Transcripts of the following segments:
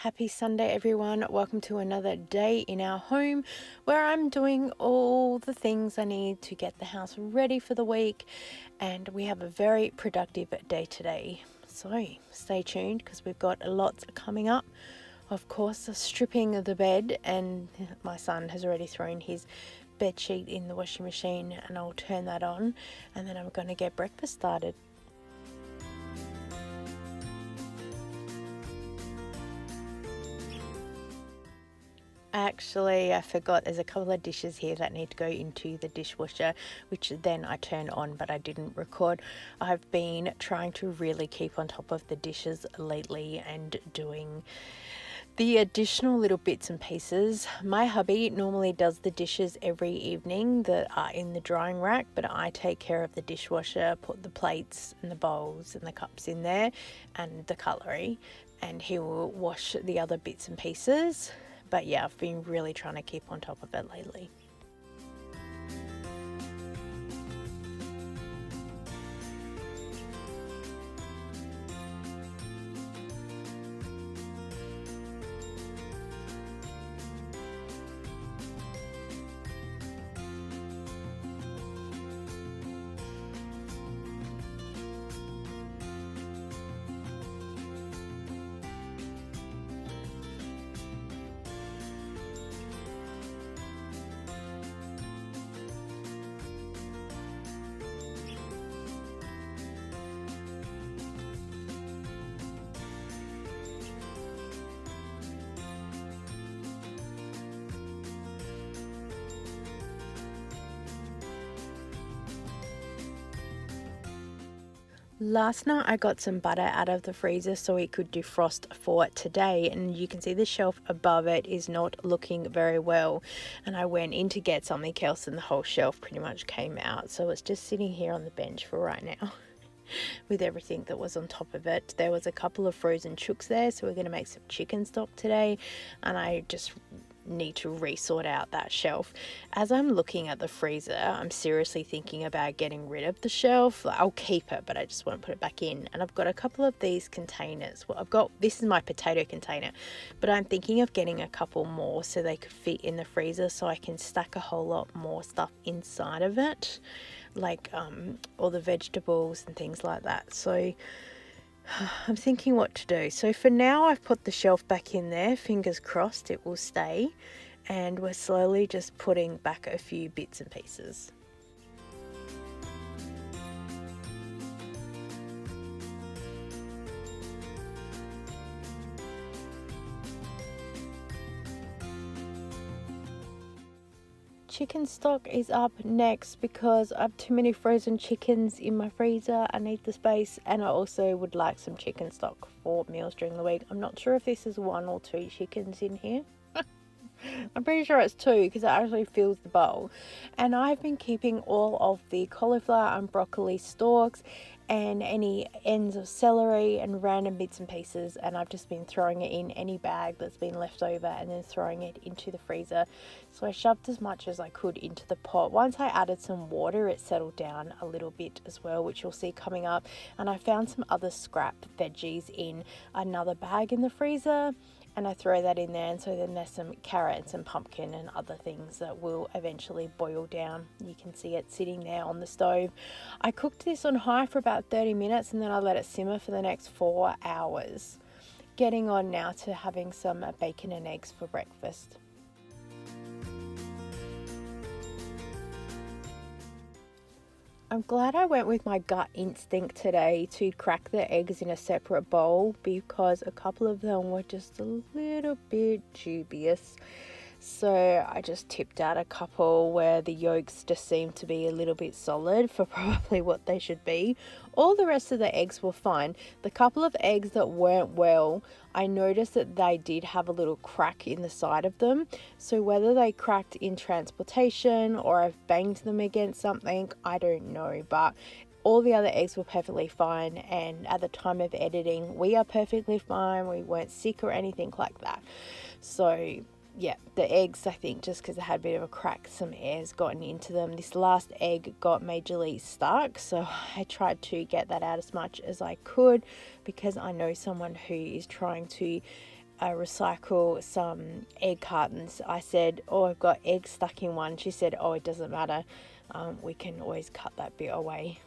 Happy Sunday, everyone. Welcome to another day in our home where I'm doing all the things I need to get the house ready for the week, and we have a very productive day today. So stay tuned because we've got lots coming up. Of course, the stripping of the bed, and my son has already thrown his bed sheet in the washing machine, and I'll turn that on, and then I'm going to get breakfast started. Actually, I forgot there's a couple of dishes here that need to go into the dishwasher, which then I turn on, but I didn't record. I've been trying to really keep on top of the dishes lately and doing the additional little bits and pieces. My hubby normally does the dishes every evening that are in the drying rack, but I take care of the dishwasher, put the plates and the bowls and the cups in there and the cutlery, and he will wash the other bits and pieces. But yeah, I've been really trying to keep on top of it lately. Last night I got some butter out of the freezer so we could defrost for today, and you can see the shelf above it is not looking very well, and I went in to get something else and the whole shelf pretty much came out, so it's just sitting here on the bench for right now with everything that was on top of it. There was a couple of frozen chooks there, so we're going to make some chicken stock today, and I just need to resort out that shelf. As I'm looking at the freezer, I'm seriously thinking about getting rid of the shelf. I'll keep it, but I just won't put it back in. And I've got a couple of these containers. Well, this is my potato container, but I'm thinking of getting a couple more so they could fit in the freezer, so I can stack a whole lot more stuff inside of it, like all the vegetables and things like that. So I'm thinking what to do. So for now, I've put the shelf back in there. Fingers crossed it will stay. And we're slowly just putting back a few bits and pieces. Chicken stock is up next because I have too many frozen chickens in my freezer. I need the space, and I also would like some chicken stock for meals during the week. I'm not sure if this is 1 or 2 chickens in here. I'm pretty sure it's 2 because it actually fills the bowl. And I've been keeping all of the cauliflower and broccoli stalks and any ends of celery and random bits and pieces, and I've just been throwing it in any bag that's been left over and then throwing it into the freezer. So I shoved as much as I could into the pot. Once I added some water, it settled down a little bit as well, which you'll see coming up. And I found some other scrap veggies in another bag in the freezer, and I throw that in there, and so then there's some carrots and pumpkin and other things that will eventually boil down. You can see it sitting there on the stove. I cooked this on high for about 30 minutes and then I let it simmer for the next 4 hours. Getting on now to having some bacon and eggs for breakfast. I'm glad I went with my gut instinct today to crack the eggs in a separate bowl because a couple of them were just a little bit dubious. So I just tipped out a couple where the yolks just seemed to be a little bit solid for probably what they should be. All the rest of the eggs were fine. The couple of eggs that weren't well, I noticed that they did have a little crack in the side of them. So whether they cracked in transportation or I've banged them against something, I don't know. But all the other eggs were perfectly fine, and at the time of editing, we are perfectly fine. We weren't sick or anything like that. So yeah, the eggs, I think just because they had a bit of a crack, some air's gotten into them. This last egg got majorly stuck, so I tried to get that out as much as I could because I know someone who is trying to recycle some egg cartons. I said, oh, I've got eggs stuck in one. She said, oh, it doesn't matter. We can always cut that bit away.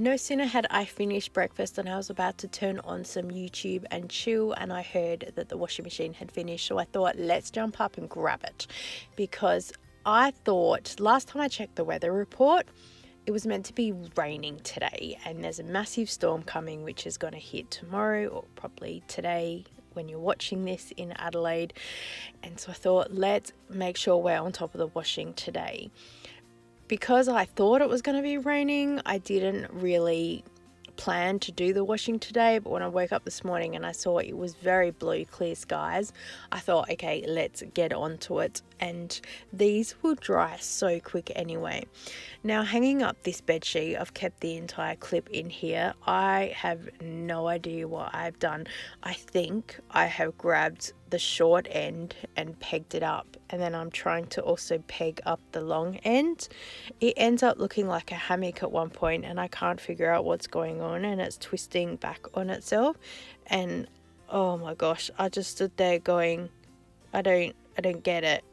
No sooner had I finished breakfast than I was about to turn on some YouTube and chill, and I heard that the washing machine had finished. So I thought, let's jump up and grab it, because I thought last time I checked the weather report, it was meant to be raining today, and there's a massive storm coming which is going to hit tomorrow or probably today when you're watching this in Adelaide. And so I thought, let's make sure we're on top of the washing today. Because I thought it was going to be raining, I didn't really plan to do the washing today, but when I woke up this morning and I saw it was very blue, clear skies, I thought, okay, let's get onto it, and these will dry so quick anyway. Now, hanging up this bed sheet, I've kept the entire clip in here. I have no idea what I've done. I think I have grabbed the short end and pegged it up, and then I'm trying to also peg up the long end. It ends up looking like a hammock at one point, and I can't figure out what's going on, and it's twisting back on itself. And oh my gosh, I just stood there going, I don't get it.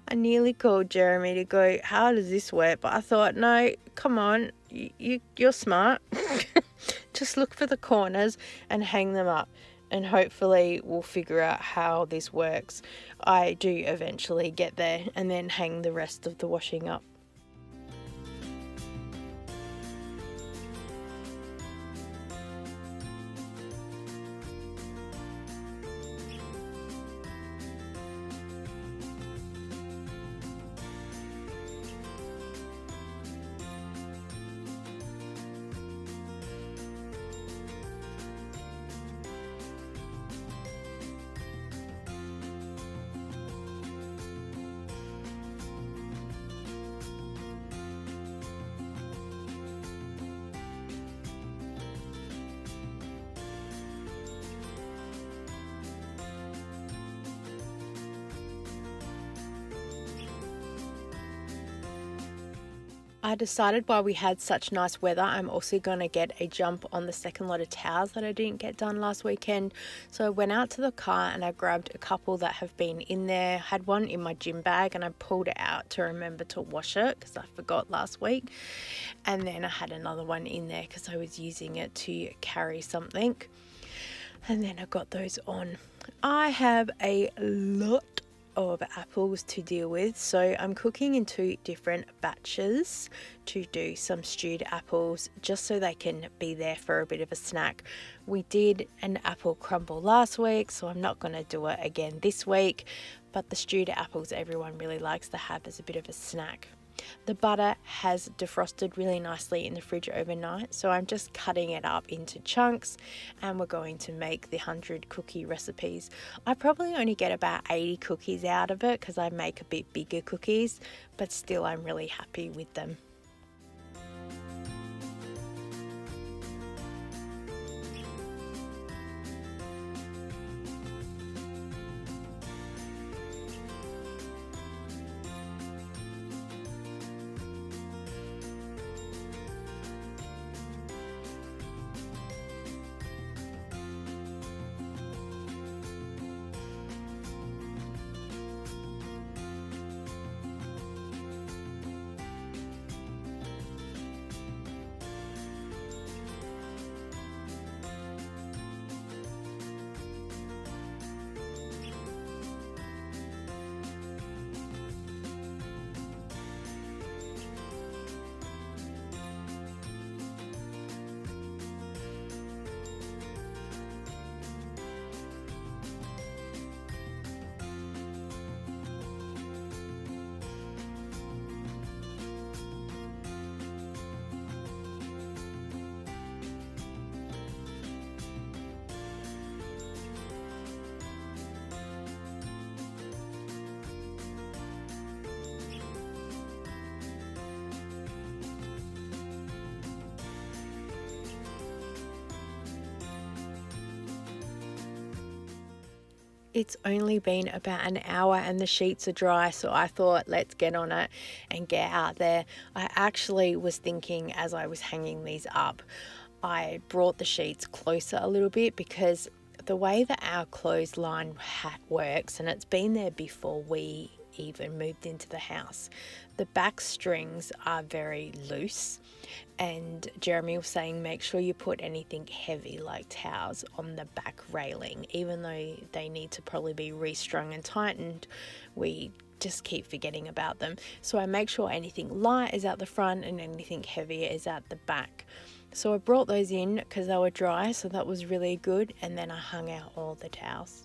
I nearly called Jeremy to go, how does this work? But I thought, no, come on, you're smart. Just look for the corners and hang them up, and hopefully we'll figure out how this works. I do eventually get there and then hang the rest of the washing up. I decided while we had such nice weather, I'm also going to get a jump on the second lot of towels that I didn't get done last weekend. So I went out to the car and I grabbed a couple that have been in there. Had one in my gym bag and I pulled it out to remember to wash it because I forgot last week. And then I had another one in there because I was using it to carry something. And then I got those on. I have a lot of apples to deal with, so I'm cooking in 2 different batches to do some stewed apples just so they can be there for a bit of a snack. We did an apple crumble last week, so I'm not going to do it again this week, but the stewed apples everyone really likes to have as a bit of a snack. The butter has defrosted really nicely in the fridge overnight, so I'm just cutting it up into chunks and we're going to make the 100 cookie recipes. I probably only get about 80 cookies out of it because I make a bit bigger cookies, but still I'm really happy with them. It's only been about an hour and the sheets are dry, so I thought let's get on it and get out there. I actually was thinking as I was hanging these up, I brought the sheets closer a little bit because the way that our clothesline hat works, and it's been there before we even moved into the house, the back strings are very loose, and Jeremy was saying make sure you put anything heavy like towels on the back railing, even though they need to probably be restrung and tightened. We just keep forgetting about them, so I make sure anything light is at the front and anything heavier is at the back. So I brought those in because they were dry, so that was really good, and then I hung out all the towels.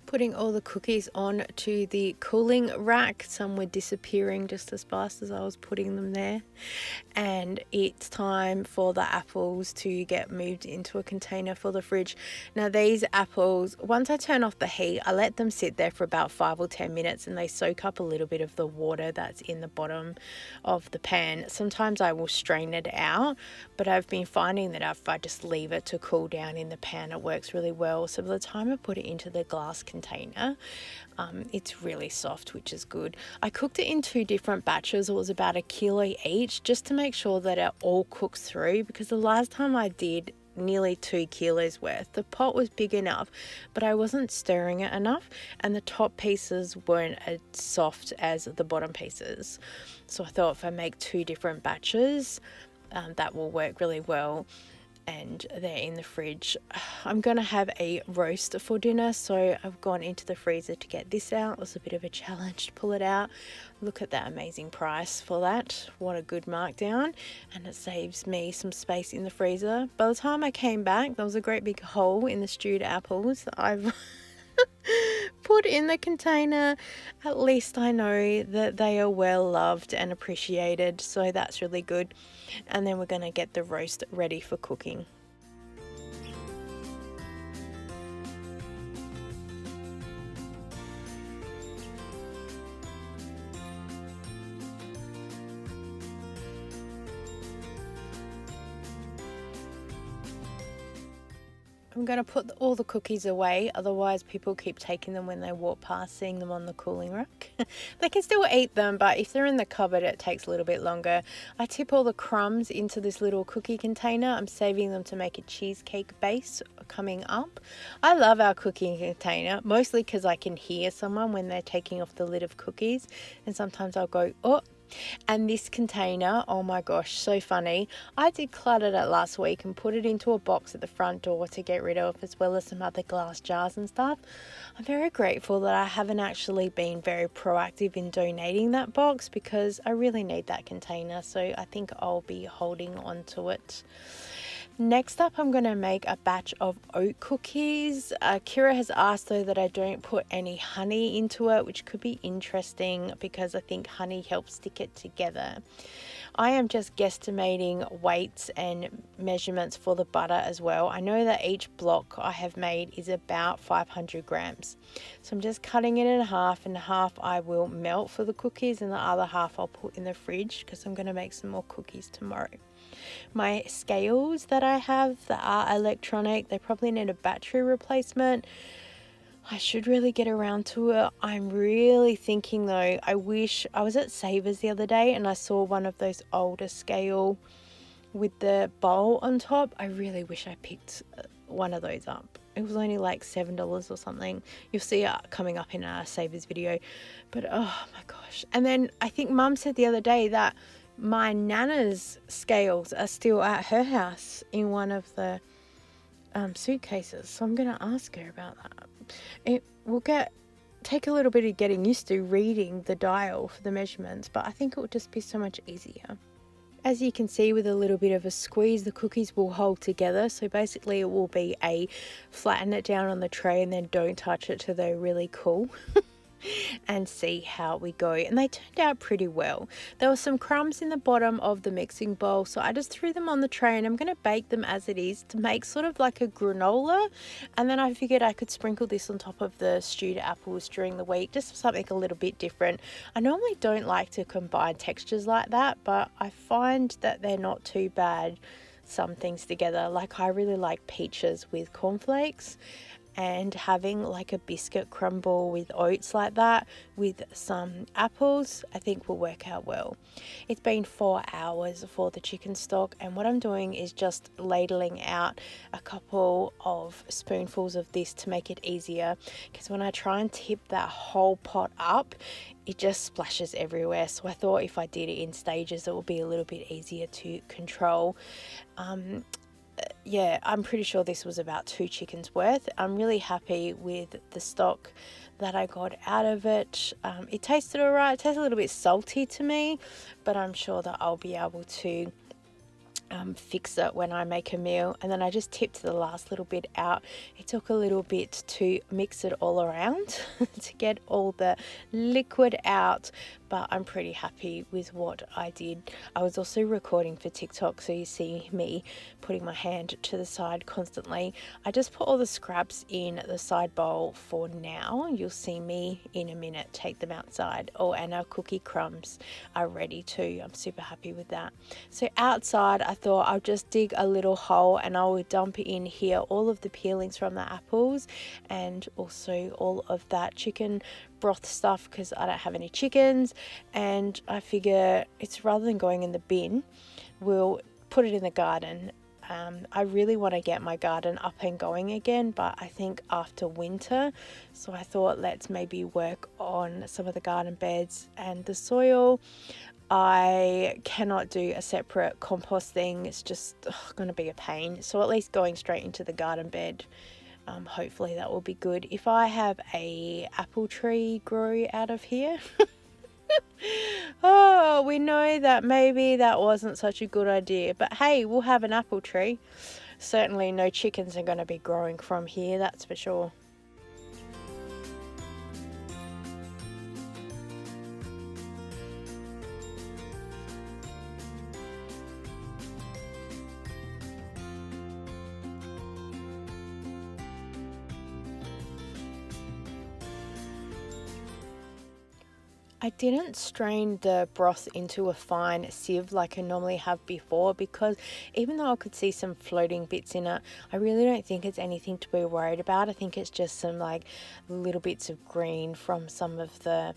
Putting all the cookies on to the cooling rack. Some were disappearing just as fast as I was putting them there. And it's time for the apples to get moved into a container for the fridge. Now these apples, once I turn off the heat, I let them sit there for about 5 or 10 minutes and they soak up a little bit of the water that's in the bottom of the pan. Sometimes I will strain it out, but I've been finding that if I just leave it to cool down in the pan, it works really well. So by the time I put it into the glass container, it's really soft, which is good. I cooked it in 2 different batches. It was about 1 kilo each, just to make sure that it all cooks through, because the last time I did nearly 2 kilos worth, the pot was big enough, but I wasn't stirring it enough, and the top pieces weren't as soft as the bottom pieces. So I thought if I make 2 different batches, that will work really well. And they're in the fridge. I'm gonna have a roast for dinner, so I've gone into the freezer to get this out. It was a bit of a challenge to pull it out. Look at that amazing price for that. What a good markdown, and it saves me some space in the freezer. By the time I came back, there was a great big hole in the stewed apples that I've put in the container. At least I know that they are well loved and appreciated, so that's really good. And then we're going to get the roast ready for cooking. I'm going to put all the cookies away, otherwise people keep taking them when they walk past, seeing them on the cooling rack. They can still eat them, but if they're in the cupboard it takes a little bit longer. I tip all the crumbs into this little cookie container. I'm saving them to make a cheesecake base coming up. I love our cooking container, mostly because I can hear someone when they're taking off the lid of cookies, and sometimes I'll go, oh. And this container, oh my gosh, so funny. I decluttered it last week and put it into a box at the front door to get rid of, as well as some other glass jars and stuff. I'm very grateful that I haven't actually been very proactive in donating that box, because I really need that container, so I think I'll be holding on to it. Next up, I'm going to make a batch of oat cookies. Kira has asked though that I don't put any honey into it, which could be interesting because I think honey helps stick it together. I am just guesstimating weights and measurements for the butter as well. I know that each block I have made is about 500 grams. So I'm just cutting it in half, and half I will melt for the cookies and the other half I'll put in the fridge because I'm going to make some more cookies tomorrow. My scales that I have that are electronic, they probably need a battery replacement. I should really get around to it. I'm really thinking though, I wish I was at Savers the other day and I saw one of those older scale with the bowl on top. I really wish I picked one of those up. It was only like $7 or something. You'll see it coming up in a Savers video. But oh my gosh. And then I think Mum said the other day that My Nana's scales are still at her house in one of the suitcases, so I'm going to ask her about that. It will take a little bit of getting used to reading the dial for the measurements, but I think it will just be so much easier. As you can see, with a little bit of a squeeze, the cookies will hold together. So basically it will be a flatten it down on the tray and then don't touch it till they're really cool. And see how we go. And they turned out pretty well. There were some crumbs in the bottom of the mixing bowl, so I just threw them on the tray, and I'm going to bake them as it is to make sort of like a granola. And then I figured I could sprinkle this on top of the stewed apples during the week, just something a little bit different. I normally don't like to combine textures like that, but I find that they're not too bad, some things together. Like, I really like peaches with cornflakes, and having like a biscuit crumble with oats like that with some apples, I think will work out well. It's been 4 hours for the chicken stock, and what I'm doing is just ladling out a couple of spoonfuls of this to make it easier, because when I try and tip that whole pot up, it just splashes everywhere. So I thought if I did it in stages, it would be a little bit easier to control. Yeah, I'm pretty sure this was about 2 chickens worth. I'm really happy with the stock that I got out of it. It tasted alright. It tastes a little bit salty to me, but I'm sure that I'll be able to fix it when I make a meal. And then I just tipped the last little bit out. It took a little bit to mix it all around to get all the liquid out, but I'm pretty happy with what I did. I was also recording for TikTok, so you see me putting my hand to the side constantly. I just put all the scraps in the side bowl for now. You'll see me in a minute take them outside. Oh, and our cookie crumbs are ready too. I'm super happy with that. So outside, I thought I'll just dig a little hole and I will dump in here all of the peelings from the apples and also all of that chicken broth stuff, because I don't have any chickens, and I figure it's, rather than going in the bin, we'll put it in the garden. I really want to get my garden up and going again, but I think after winter, so I thought let's maybe work on some of the garden beds and the soil. I cannot do a separate compost thing. It's just going to be a pain. So at least going straight into the garden bed, hopefully that will be good. If I have a apple tree grow out of here, oh, we know that maybe that wasn't such a good idea. But hey, we'll have an apple tree. Certainly no chickens are going to be growing from here, that's for sure. I didn't strain the broth into a fine sieve like I normally have before, because even though I could see some floating bits in it, I really don't think it's anything to be worried about. I think it's just some like little bits of green from some of the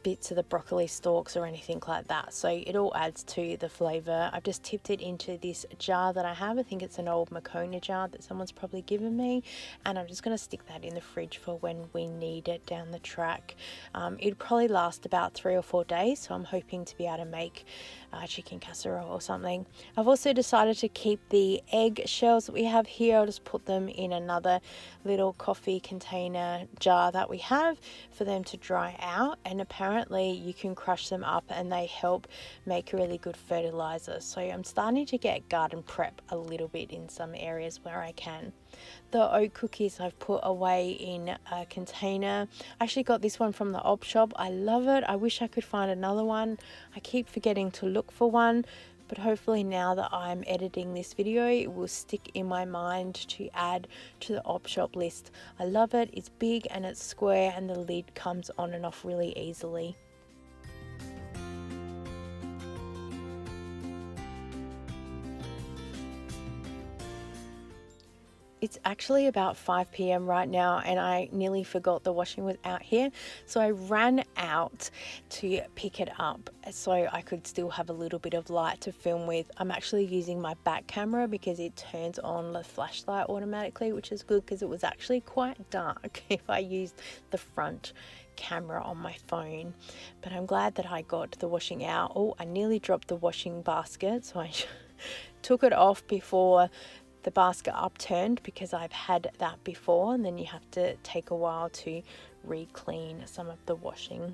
bits of the broccoli stalks or anything like that, so it all adds to the flavor. I've just tipped it into this jar that I have. I think it's an old Makona jar that someone's probably given me, and I'm just going to stick that in the fridge for when we need it down the track. It'd probably last about 3 or 4 days, so I'm hoping to be able to make chicken casserole or something. I've also decided to keep the egg shells that we have here. I'll just put them in another little coffee container jar that we have for them to dry out, and apparently you can crush them up and they help make really good fertilizer. So I'm starting to get garden prep a little bit in some areas where I can. The oat cookies I've put away in a container. I actually got this one from the op shop. I love it. I wish I could find another one. I keep forgetting to look for one, but hopefully now that I'm editing this video, it will stick in my mind to add to the op shop list. I love it. It's big and it's square, and the lid comes on and off really easily. It's actually about 5 p.m. right now, and I nearly forgot the washing was out here, so I ran out to pick it up so I could still have a little bit of light to film with. I'm actually using my back camera because it turns on the flashlight automatically, which is good because it was actually quite dark if I used the front camera on my phone. But I'm glad that I got the washing out. Oh, I nearly dropped the washing basket, so I took it off before the basket upturned, because I've had that before, and then you have to take a while to re-clean some of the washing.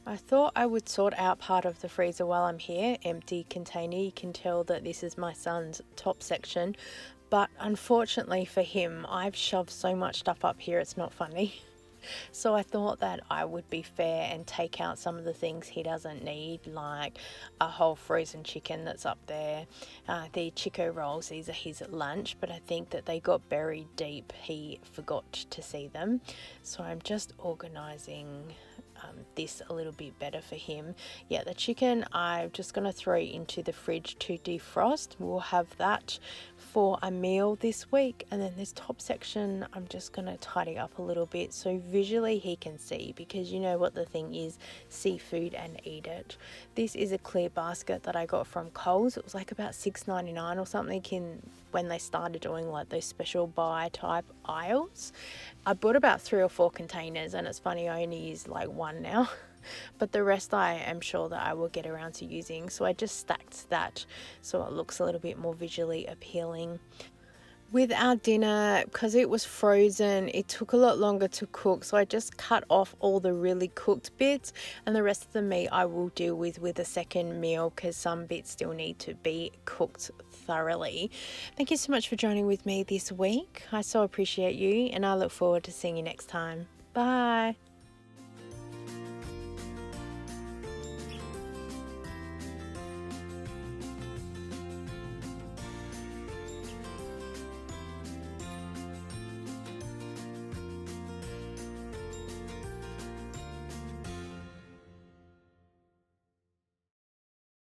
I thought I would sort out part of the freezer while I'm here. Empty container. You can tell that this is my son's top section, but unfortunately for him, I've shoved so much stuff up here, it's not funny. So I thought that I would be fair and take out some of the things he doesn't need, like a whole frozen chicken that's up there. The Chico rolls, these are his lunch, but I think that they got buried deep. He forgot to see them. So I'm just organising this a little bit better for him. Yeah, the chicken I'm just going to throw into the fridge to defrost. We'll have that for a meal this week. And then this top section I'm just going to tidy up a little bit so visually he can see, because you know what the thing is, see food and eat it. This is a clear basket that I got from Coles. It was like about $6.99 or something when they started doing like those special buy type aisles. I bought about 3 or 4 containers, and it's funny, I only use like one now, but the rest I am sure that I will get around to using. So I just stacked that so it looks a little bit more visually appealing. With our dinner, because it was frozen, it took a lot longer to cook, so I just cut off all the really cooked bits, and the rest of the meat I will deal with a second meal, because some bits still need to be cooked thoroughly. Thank you so much for joining with me this week. I so appreciate you, and I look forward to seeing you next time. Bye.